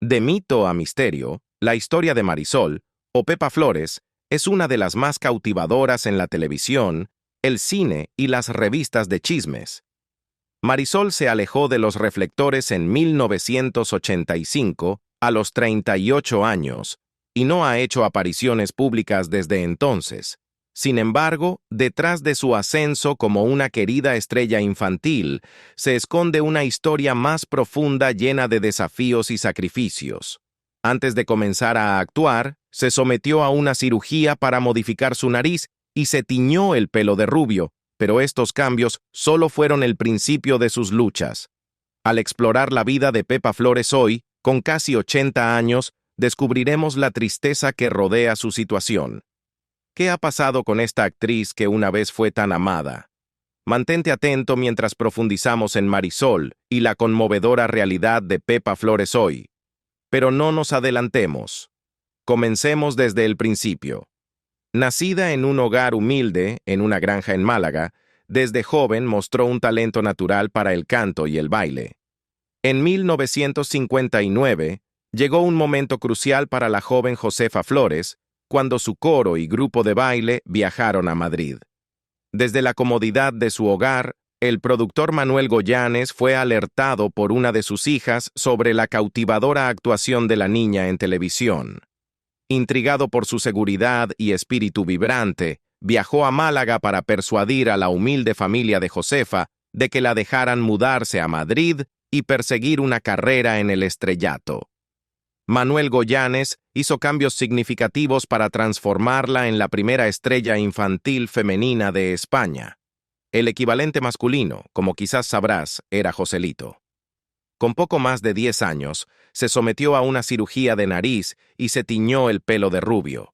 De mito a misterio, la historia de Marisol, o Pepa Flores, es una de las más cautivadoras en la televisión, el cine y las revistas de chismes. Marisol se alejó de los reflectores en 1985, a los 38 años, y no ha hecho apariciones públicas desde entonces. Sin embargo, detrás de su ascenso como una querida estrella infantil, se esconde una historia más profunda llena de desafíos y sacrificios. Antes de comenzar a actuar, se sometió a una cirugía para modificar su nariz y se tiñó el pelo de rubio, pero estos cambios solo fueron el principio de sus luchas. Al explorar la vida de Pepa Flores hoy, con casi 80 años, descubriremos la tristeza que rodea su situación. ¿Qué ha pasado con esta actriz que una vez fue tan amada? Mantente atento mientras profundizamos en Marisol y la conmovedora realidad de Pepa Flores hoy. Pero no nos adelantemos. Comencemos desde el principio. Nacida en un hogar humilde, en una granja en Málaga, desde joven mostró un talento natural para el canto y el baile. En 1959, llegó un momento crucial para la joven Josefa Flores, cuando su coro y grupo de baile viajaron a Madrid. Desde la comodidad de su hogar, el productor Manuel Goyanes fue alertado por una de sus hijas sobre la cautivadora actuación de la niña en televisión. Intrigado por su seguridad y espíritu vibrante, viajó a Málaga para persuadir a la humilde familia de Josefa de que la dejaran mudarse a Madrid y perseguir una carrera en el estrellato. Manuel Goyanes hizo cambios significativos para transformarla en la primera estrella infantil femenina de España. El equivalente masculino, como quizás sabrás, era Joselito. Con poco más de 10 años, se sometió a una cirugía de nariz y se tiñó el pelo de rubio.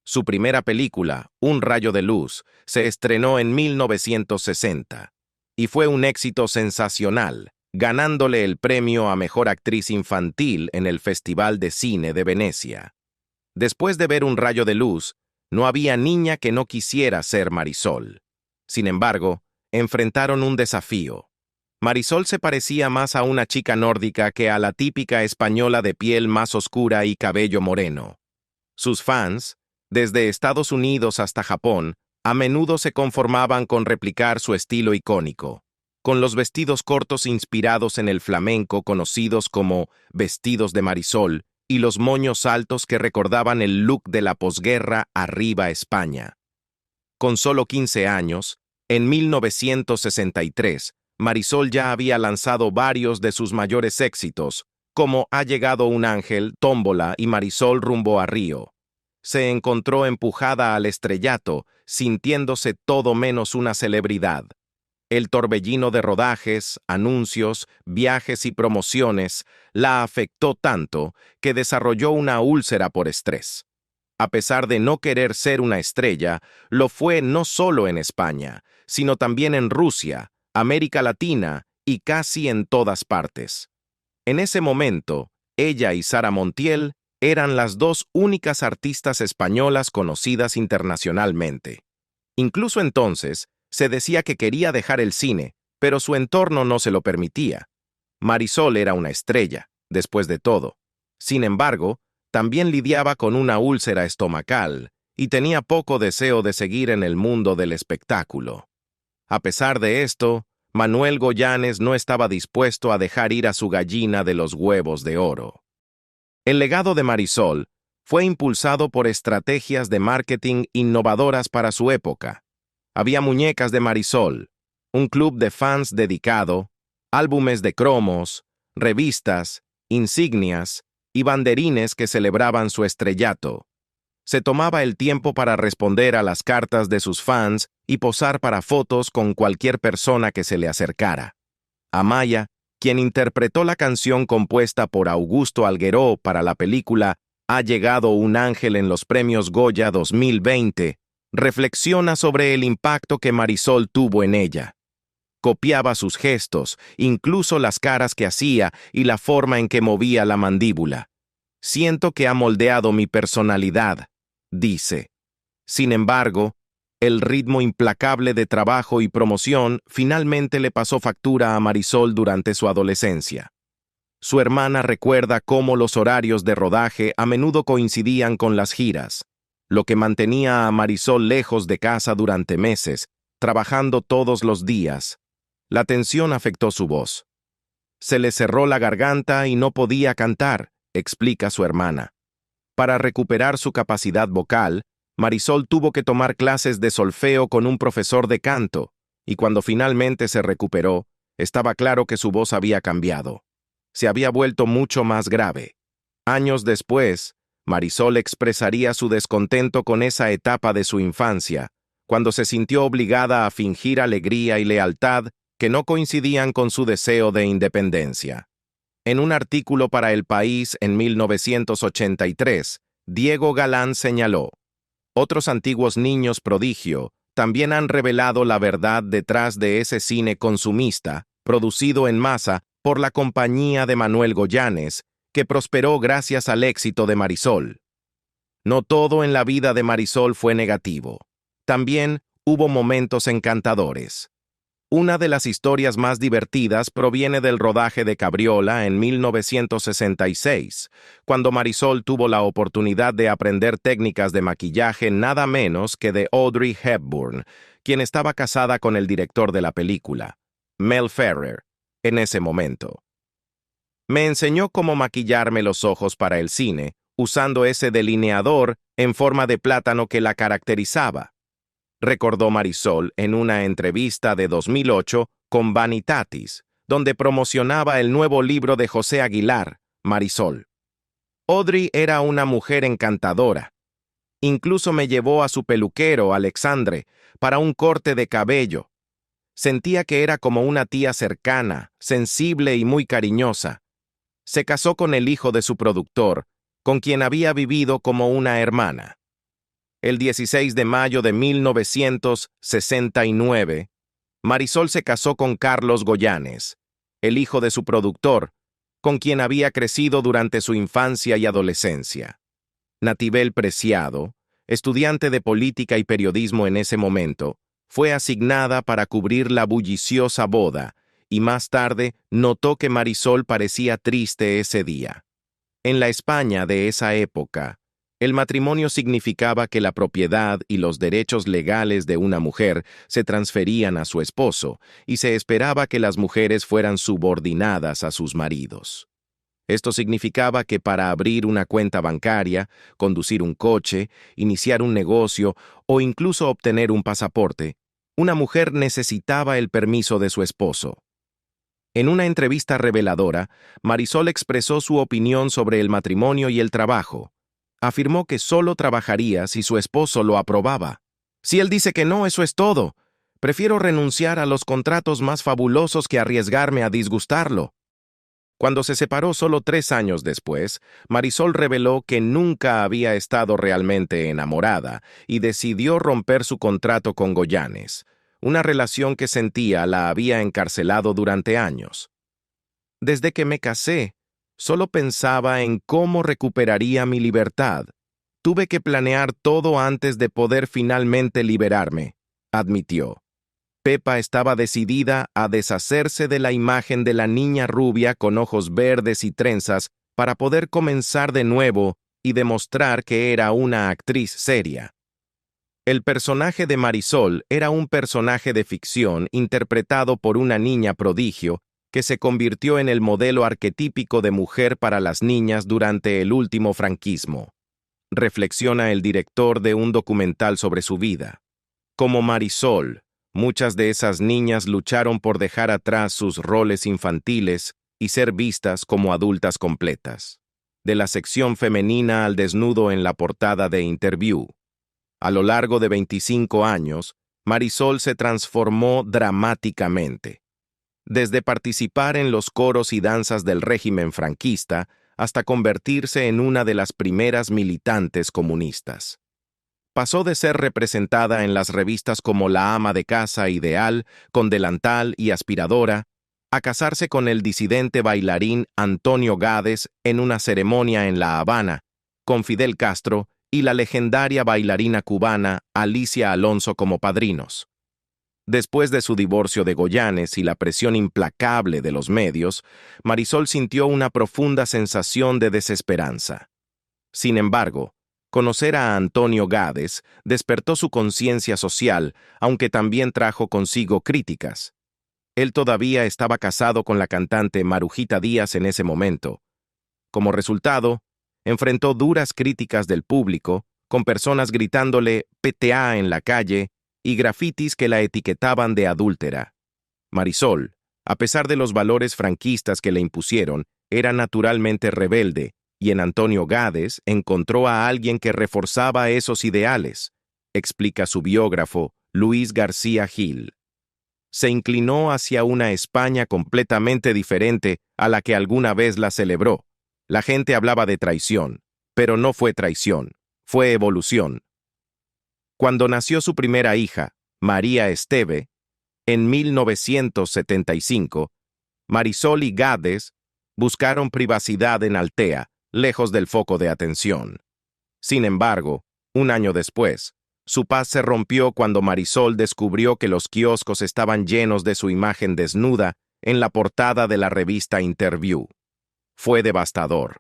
Su primera película, Un rayo de luz, se estrenó en 1960 y fue un éxito sensacional, ganándole el premio a Mejor Actriz Infantil en el Festival de Cine de Venecia. Después de ver Un rayo de luz, no había niña que no quisiera ser Marisol. Sin embargo, enfrentaron un desafío. Marisol se parecía más a una chica nórdica que a la típica española de piel más oscura y cabello moreno. Sus fans, desde Estados Unidos hasta Japón, a menudo se conformaban con replicar su estilo icónico, con los vestidos cortos inspirados en el flamenco conocidos como vestidos de Marisol y los moños altos que recordaban el look de la posguerra Arriba España. Con solo 15 años, en 1963, Marisol ya había lanzado varios de sus mayores éxitos, como Ha llegado un ángel, Tómbola y Marisol rumbo a Río. Se encontró empujada al estrellato, sintiéndose todo menos una celebridad. El torbellino de rodajes, anuncios, viajes y promociones la afectó tanto que desarrolló una úlcera por estrés. A pesar de no querer ser una estrella, lo fue no solo en España, sino también en Rusia, América Latina y casi en todas partes. En ese momento, ella y Sara Montiel eran las dos únicas artistas españolas conocidas internacionalmente. Incluso entonces, se decía que quería dejar el cine, pero su entorno no se lo permitía. Marisol era una estrella, después de todo. Sin embargo, también lidiaba con una úlcera estomacal y tenía poco deseo de seguir en el mundo del espectáculo. A pesar de esto, Manuel Goyanes no estaba dispuesto a dejar ir a su gallina de los huevos de oro. El legado de Marisol fue impulsado por estrategias de marketing innovadoras para su época. Había muñecas de Marisol, un club de fans dedicado, álbumes de cromos, revistas, insignias y banderines que celebraban su estrellato. Se tomaba el tiempo para responder a las cartas de sus fans y posar para fotos con cualquier persona que se le acercara. Amaya, quien interpretó la canción compuesta por Augusto Algueró para la película Ha llegado un ángel en los premios Goya 2020, reflexiona sobre el impacto que Marisol tuvo en ella. Copiaba sus gestos, incluso las caras que hacía y la forma en que movía la mandíbula. Siento que ha moldeado mi personalidad, dice. Sin embargo, el ritmo implacable de trabajo y promoción finalmente le pasó factura a Marisol durante su adolescencia. Su hermana recuerda cómo los horarios de rodaje a menudo coincidían con las giras, lo que mantenía a Marisol lejos de casa durante meses, trabajando todos los días. La tensión afectó su voz. Se le cerró la garganta y no podía cantar, explica su hermana. Para recuperar su capacidad vocal, Marisol tuvo que tomar clases de solfeo con un profesor de canto, y cuando finalmente se recuperó, estaba claro que su voz había cambiado. Se había vuelto mucho más grave. Años después, Marisol expresaría su descontento con esa etapa de su infancia, cuando se sintió obligada a fingir alegría y lealtad que no coincidían con su deseo de independencia. En un artículo para El País en 1983, Diego Galán señaló: otros antiguos niños prodigio también han revelado la verdad detrás de ese cine consumista, producido en masa por la compañía de Manuel Goyanes, que prosperó gracias al éxito de Marisol. No todo en la vida de Marisol fue negativo. También hubo momentos encantadores. Una de las historias más divertidas proviene del rodaje de Cabriola en 1966, cuando Marisol tuvo la oportunidad de aprender técnicas de maquillaje nada menos que de Audrey Hepburn, quien estaba casada con el director de la película, Mel Ferrer, en ese momento. Me enseñó cómo maquillarme los ojos para el cine, usando ese delineador en forma de plátano que la caracterizaba, recordó Marisol en una entrevista de 2008 con Vanitatis, donde promocionaba el nuevo libro de José Aguilar, Marisol. Audrey era una mujer encantadora. Incluso me llevó a su peluquero, Alexandre, para un corte de cabello. Sentía que era como una tía cercana, sensible y muy cariñosa. Se casó con el hijo de su productor, con quien había vivido como una hermana. El 16 de mayo de 1969, Marisol se casó con Carlos Goyanes, el hijo de su productor, con quien había crecido durante su infancia y adolescencia. Natibel Preciado, estudiante de política y periodismo en ese momento, fue asignada para cubrir la bulliciosa boda, y más tarde notó que Marisol parecía triste ese día. En la España de esa época, el matrimonio significaba que la propiedad y los derechos legales de una mujer se transferían a su esposo, y se esperaba que las mujeres fueran subordinadas a sus maridos. Esto significaba que para abrir una cuenta bancaria, conducir un coche, iniciar un negocio o incluso obtener un pasaporte, una mujer necesitaba el permiso de su esposo. En una entrevista reveladora, Marisol expresó su opinión sobre el matrimonio y el trabajo. Afirmó que solo trabajaría si su esposo lo aprobaba. Si él dice que no, eso es todo. Prefiero renunciar a los contratos más fabulosos que arriesgarme a disgustarlo. Cuando se separó solo 3 años después, Marisol reveló que nunca había estado realmente enamorada y decidió romper su contrato con Goyanes, una relación que sentía la había encarcelado durante años. Desde que me casé, solo pensaba en cómo recuperaría mi libertad. Tuve que planear todo antes de poder finalmente liberarme, admitió. Pepa estaba decidida a deshacerse de la imagen de la niña rubia con ojos verdes y trenzas para poder comenzar de nuevo y demostrar que era una actriz seria. El personaje de Marisol era un personaje de ficción interpretado por una niña prodigio que se convirtió en el modelo arquetípico de mujer para las niñas durante el último franquismo. Reflexiona el director de un documental sobre su vida. Como Marisol, muchas de esas niñas lucharon por dejar atrás sus roles infantiles y ser vistas como adultas completas. De la sección femenina al desnudo en la portada de Interview. A lo largo de 25 años, Marisol se transformó dramáticamente. Desde participar en los coros y danzas del régimen franquista hasta convertirse en una de las primeras militantes comunistas. Pasó de ser representada en las revistas como la ama de casa ideal, con delantal y aspiradora, a casarse con el disidente bailarín Antonio Gades en una ceremonia en La Habana, con Fidel Castro y la legendaria bailarina cubana Alicia Alonso como padrinos. Después de su divorcio de Goyanes y la presión implacable de los medios, Marisol sintió una profunda sensación de desesperanza. Sin embargo, conocer a Antonio Gades despertó su conciencia social, aunque también trajo consigo críticas. Él todavía estaba casado con la cantante Marujita Díaz en ese momento. Como resultado, enfrentó duras críticas del público, con personas gritándole PTA en la calle y grafitis que la etiquetaban de adúltera. Marisol, a pesar de los valores franquistas que le impusieron, era naturalmente rebelde, y en Antonio Gades encontró a alguien que reforzaba esos ideales, explica su biógrafo Luis García Gil. Se inclinó hacia una España completamente diferente a la que alguna vez la celebró. La gente hablaba de traición, pero no fue traición, fue evolución. Cuando nació su primera hija, María Esteve, en 1975, Marisol y Gades buscaron privacidad en Altea, lejos del foco de atención. Sin embargo, un año después, su paz se rompió cuando Marisol descubrió que los kioscos estaban llenos de su imagen desnuda en la portada de la revista Interview. Fue devastador.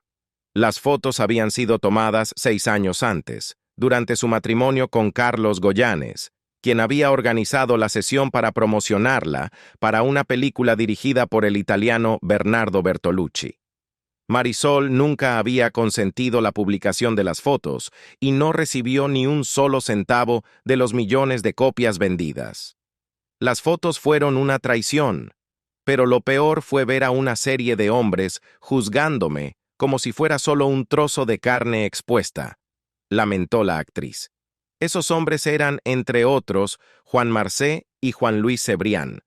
Las fotos habían sido tomadas 6 años antes, durante su matrimonio con Carlos Goyanes, quien había organizado la sesión para promocionarla para una película dirigida por el italiano Bernardo Bertolucci. Marisol nunca había consentido la publicación de las fotos y no recibió ni un solo centavo de los millones de copias vendidas. Las fotos fueron una traición, pero lo peor fue ver a una serie de hombres juzgándome como si fuera solo un trozo de carne expuesta, lamentó la actriz. Esos hombres eran, entre otros, Juan Marcé y Juan Luis Cebrián,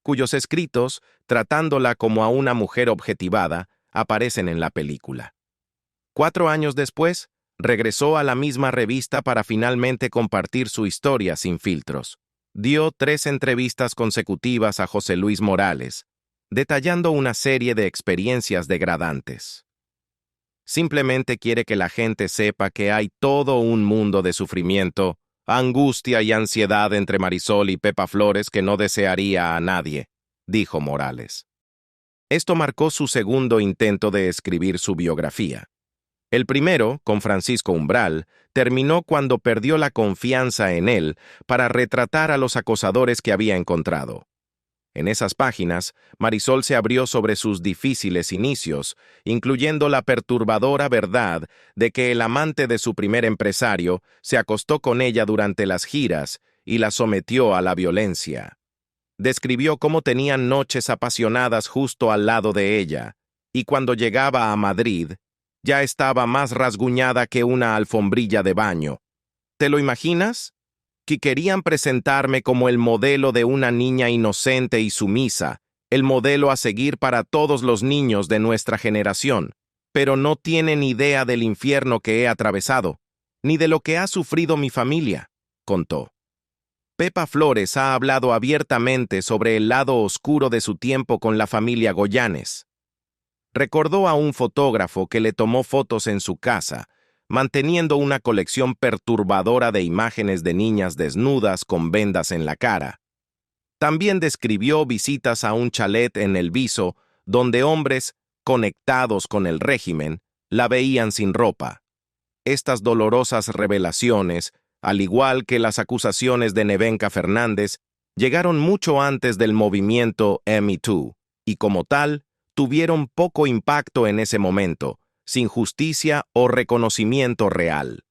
cuyos escritos, tratándola como a una mujer objetivada, aparecen en la película. 4 años después, regresó a la misma revista para finalmente compartir su historia sin filtros. Dio 3 entrevistas consecutivas a José Luis Morales, detallando una serie de experiencias degradantes. Simplemente quiere que la gente sepa que hay todo un mundo de sufrimiento, angustia y ansiedad entre Marisol y Pepa Flores que no desearía a nadie, dijo Morales. Esto marcó su segundo intento de escribir su biografía. El primero, con Francisco Umbral, terminó cuando perdió la confianza en él para retratar a los acosadores que había encontrado. En esas páginas, Marisol se abrió sobre sus difíciles inicios, incluyendo la perturbadora verdad de que el amante de su primer empresario se acostó con ella durante las giras y la sometió a la violencia. Describió cómo tenían noches apasionadas justo al lado de ella, y cuando llegaba a Madrid, ya estaba más rasguñada que una alfombrilla de baño. ¿Te lo imaginas? Que querían presentarme como el modelo de una niña inocente y sumisa, el modelo a seguir para todos los niños de nuestra generación, pero no tienen idea del infierno que he atravesado, ni de lo que ha sufrido mi familia, contó. Pepa Flores ha hablado abiertamente sobre el lado oscuro de su tiempo con la familia Goyanes. Recordó a un fotógrafo que le tomó fotos en su casa, manteniendo una colección perturbadora de imágenes de niñas desnudas con vendas en la cara. También describió visitas a un chalet en El Viso, donde hombres, conectados con el régimen, la veían sin ropa. Estas dolorosas revelaciones, al igual que las acusaciones de Nevenka Fernández, llegaron mucho antes del movimiento Me Too, y como tal, tuvieron poco impacto en ese momento, sin justicia o reconocimiento real.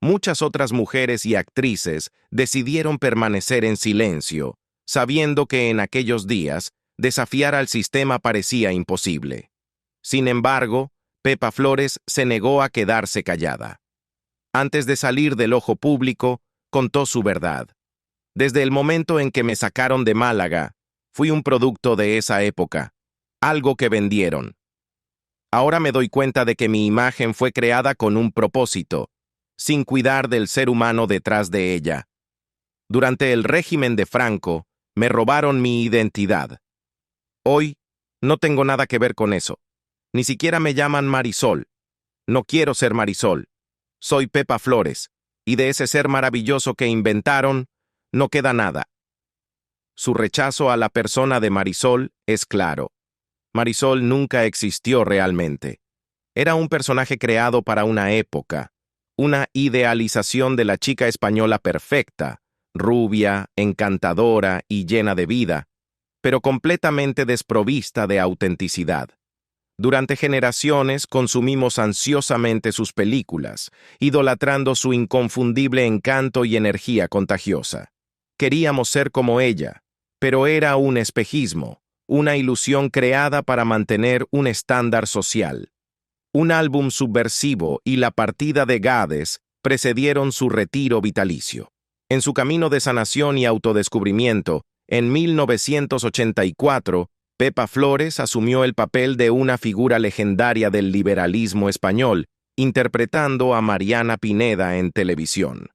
Muchas otras mujeres y actrices decidieron permanecer en silencio, sabiendo que en aquellos días desafiar al sistema parecía imposible. Sin embargo, Pepa Flores se negó a quedarse callada. Antes de salir del ojo público, contó su verdad. Desde el momento en que me sacaron de Málaga, fui un producto de esa época, algo que vendieron. Ahora me doy cuenta de que mi imagen fue creada con un propósito, sin cuidar del ser humano detrás de ella. Durante el régimen de Franco, me robaron mi identidad. Hoy, no tengo nada que ver con eso. Ni siquiera me llaman Marisol. No quiero ser Marisol. Soy Pepa Flores, y de ese ser maravilloso que inventaron, no queda nada. Su rechazo a la persona de Marisol es claro. Marisol nunca existió realmente. Era un personaje creado para una época, una idealización de la chica española perfecta, rubia, encantadora y llena de vida, pero completamente desprovista de autenticidad. Durante generaciones consumimos ansiosamente sus películas, idolatrando su inconfundible encanto y energía contagiosa. Queríamos ser como ella, pero era un espejismo, una ilusión creada para mantener un estándar social. Un álbum subversivo y la partida de Gades precedieron su retiro vitalicio. En su camino de sanación y autodescubrimiento, en 1984, Pepa Flores asumió el papel de una figura legendaria del liberalismo español, interpretando a Mariana Pineda en televisión.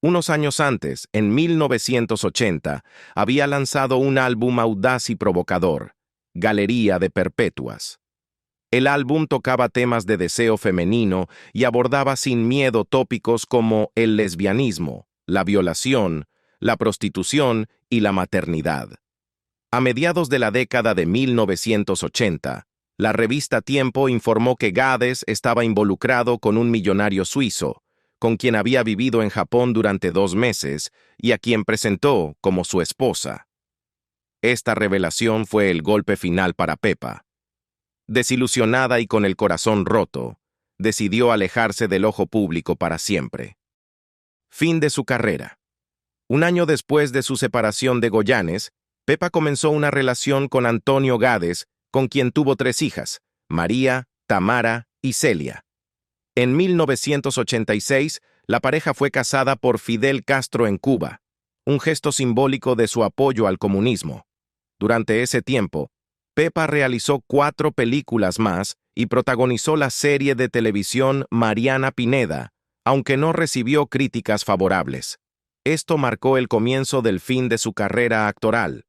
Unos años antes, en 1980, había lanzado un álbum audaz y provocador, Galería de Perpetuas. El álbum tocaba temas de deseo femenino y abordaba sin miedo tópicos como el lesbianismo, la violación, la prostitución y la maternidad. A mediados de la década de 1980, la revista Tiempo informó que Gades estaba involucrado con un millonario suizo, con quien había vivido en Japón durante 2 meses y a quien presentó como su esposa. Esta revelación fue el golpe final para Pepa. Desilusionada y con el corazón roto, decidió alejarse del ojo público para siempre. Fin de su carrera. Un año después de su separación de Goyanes, Pepa comenzó una relación con Antonio Gades, con quien tuvo 3 hijas, María, Tamara y Celia. En 1986, la pareja fue casada por Fidel Castro en Cuba, un gesto simbólico de su apoyo al comunismo. Durante ese tiempo, Pepa realizó 4 películas más y protagonizó la serie de televisión Mariana Pineda, aunque no recibió críticas favorables. Esto marcó el comienzo del fin de su carrera actoral.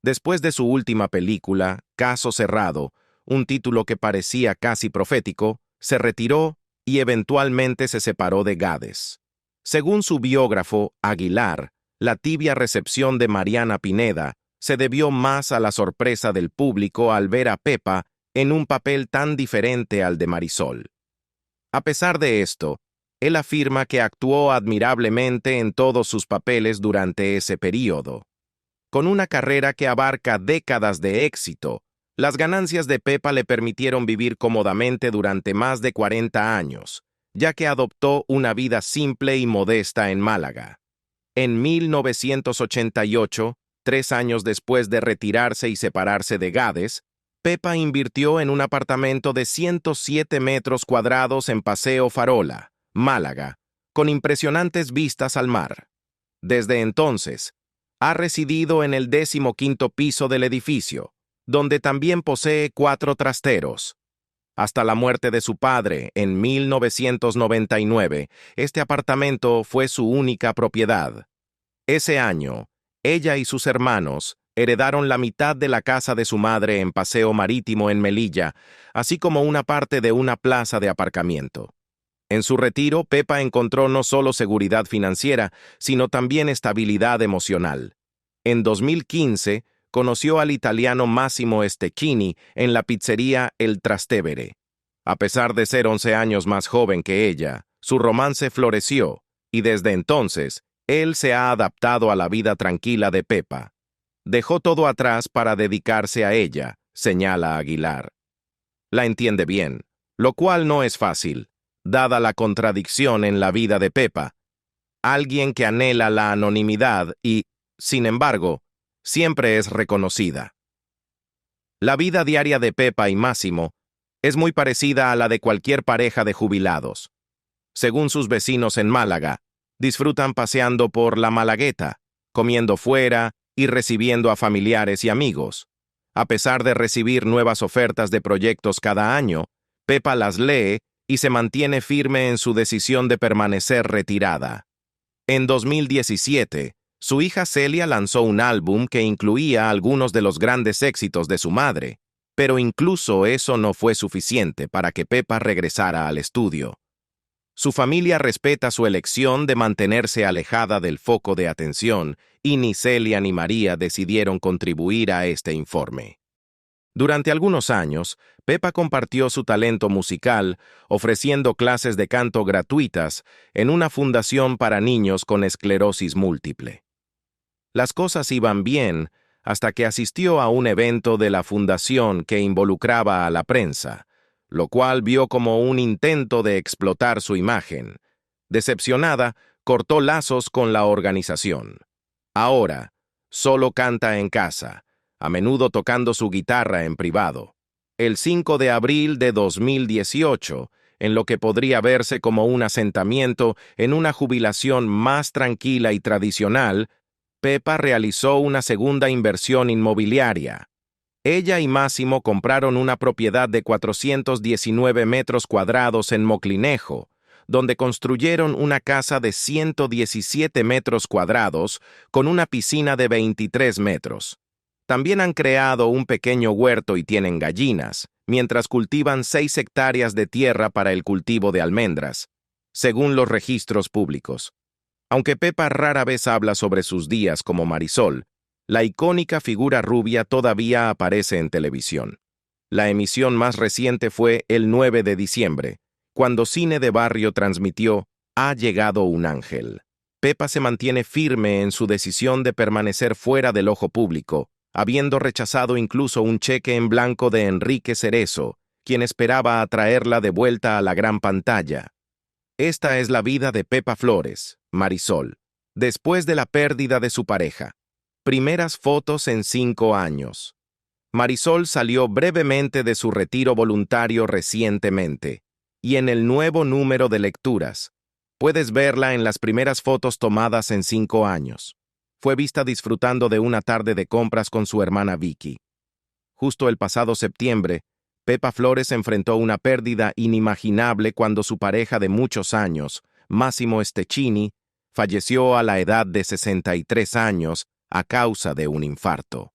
Después de su última película, Caso Cerrado, un título que parecía casi profético, se retiró y eventualmente se separó de Gades. Según su biógrafo, Aguilar, la tibia recepción de Mariana Pineda se debió más a la sorpresa del público al ver a Pepa en un papel tan diferente al de Marisol. A pesar de esto, él afirma que actuó admirablemente en todos sus papeles durante ese período. Con una carrera que abarca décadas de éxito, las ganancias de Pepa le permitieron vivir cómodamente durante más de 40 años, ya que adoptó una vida simple y modesta en Málaga. En 1988, 3 años después de retirarse y separarse de Gades, Pepa invirtió en un apartamento de 107 metros cuadrados en Paseo Farola, Málaga, con impresionantes vistas al mar. Desde entonces, ha residido en el 15º piso del edificio, donde también posee 4 trasteros. Hasta la muerte de su padre en 1999, este apartamento fue su única propiedad. Ese año, ella y sus hermanos heredaron la mitad de la casa de su madre en Paseo Marítimo en Melilla, así como una parte de una plaza de aparcamiento. En su retiro, Pepa encontró no solo seguridad financiera, sino también estabilidad emocional. En 2015, conoció al italiano Massimo Stecchini en la pizzería El Trastevere. A pesar de ser 11 años más joven que ella, su romance floreció, y desde entonces, él se ha adaptado a la vida tranquila de Pepa. Dejó todo atrás para dedicarse a ella, señala Aguilar. La entiende bien, lo cual no es fácil, dada la contradicción en la vida de Pepa. Alguien que anhela la anonimidad y, sin embargo, siempre es reconocida. La vida diaria de Pepa y Máximo es muy parecida a la de cualquier pareja de jubilados. Según sus vecinos en Málaga, disfrutan paseando por la Malagueta, comiendo fuera y recibiendo a familiares y amigos. A pesar de recibir nuevas ofertas de proyectos cada año, Pepa las lee y se mantiene firme en su decisión de permanecer retirada. En 2017, su hija Celia lanzó un álbum que incluía algunos de los grandes éxitos de su madre, pero incluso eso no fue suficiente para que Pepa regresara al estudio. Su familia respeta su elección de mantenerse alejada del foco de atención, y ni Celia ni María decidieron contribuir a este informe. Durante algunos años, Pepa compartió su talento musical, ofreciendo clases de canto gratuitas en una fundación para niños con esclerosis múltiple. Las cosas iban bien hasta que asistió a un evento de la fundación que involucraba a la prensa, lo cual vio como un intento de explotar su imagen. Decepcionada, cortó lazos con la organización. Ahora, solo canta en casa, a menudo tocando su guitarra en privado. El 5 de abril de 2018, en lo que podría verse como un asentamiento en una jubilación más tranquila y tradicional, Pepa realizó una segunda inversión inmobiliaria. Ella y Máximo compraron una propiedad de 419 metros cuadrados en Moclinejo, donde construyeron una casa de 117 metros cuadrados con una piscina de 23 metros. También han creado un pequeño huerto y tienen gallinas, mientras cultivan 6 hectáreas de tierra para el cultivo de almendras, según los registros públicos. Aunque Pepa rara vez habla sobre sus días como Marisol, la icónica figura rubia todavía aparece en televisión. La emisión más reciente fue el 9 de diciembre, cuando Cine de Barrio transmitió "Ha llegado un ángel". Pepa se mantiene firme en su decisión de permanecer fuera del ojo público, habiendo rechazado incluso un cheque en blanco de Enrique Cerezo, quien esperaba atraerla de vuelta a la gran pantalla. Esta es la vida de Pepa Flores, Marisol, después de la pérdida de su pareja. Primeras fotos en 5 años. Marisol salió brevemente de su retiro voluntario recientemente, y en el nuevo número de lecturas, puedes verla en las primeras fotos tomadas en 5 años. Fue vista disfrutando de una tarde de compras con su hermana Vicky. Justo el pasado septiembre, Pepa Flores enfrentó una pérdida inimaginable cuando su pareja de muchos años, Máximo Stechini, falleció a la edad de 63 años a causa de un infarto.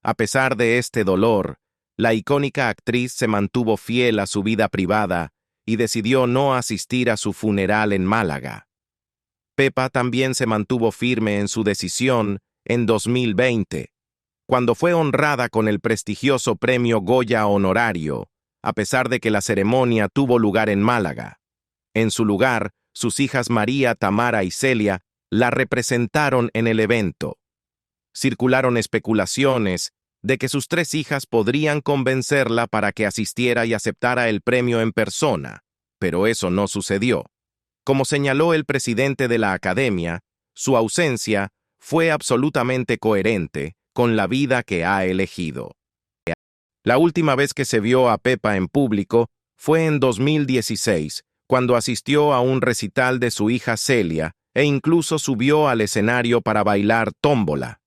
A pesar de este dolor, la icónica actriz se mantuvo fiel a su vida privada y decidió no asistir a su funeral en Málaga. Pepa también se mantuvo firme en su decisión en 2020, cuando fue honrada con el prestigioso premio Goya honorario, a pesar de que la ceremonia tuvo lugar en Málaga. En su lugar, sus hijas María, Tamara y Celia la representaron en el evento. Circularon especulaciones de que sus 3 hijas podrían convencerla para que asistiera y aceptara el premio en persona, pero eso no sucedió. Como señaló el presidente de la Academia, su ausencia fue absolutamente coherente con la vida que ha elegido. La última vez que se vio a Pepa en público fue en 2016, cuando asistió a un recital de su hija Celia e incluso subió al escenario para bailar tómbola.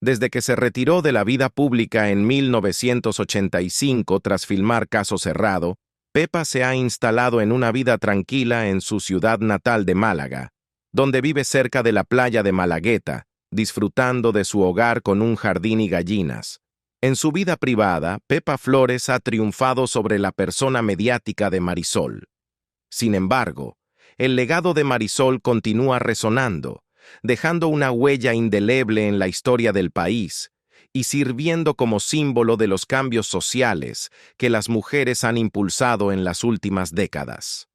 Desde que se retiró de la vida pública en 1985 tras filmar Caso Cerrado, Pepa se ha instalado en una vida tranquila en su ciudad natal de Málaga, donde vive cerca de la playa de Malagueta, disfrutando de su hogar con un jardín y gallinas. En su vida privada, Pepa Flores ha triunfado sobre la persona mediática de Marisol. Sin embargo, el legado de Marisol continúa resonando, dejando una huella indeleble en la historia del país y sirviendo como símbolo de los cambios sociales que las mujeres han impulsado en las últimas décadas.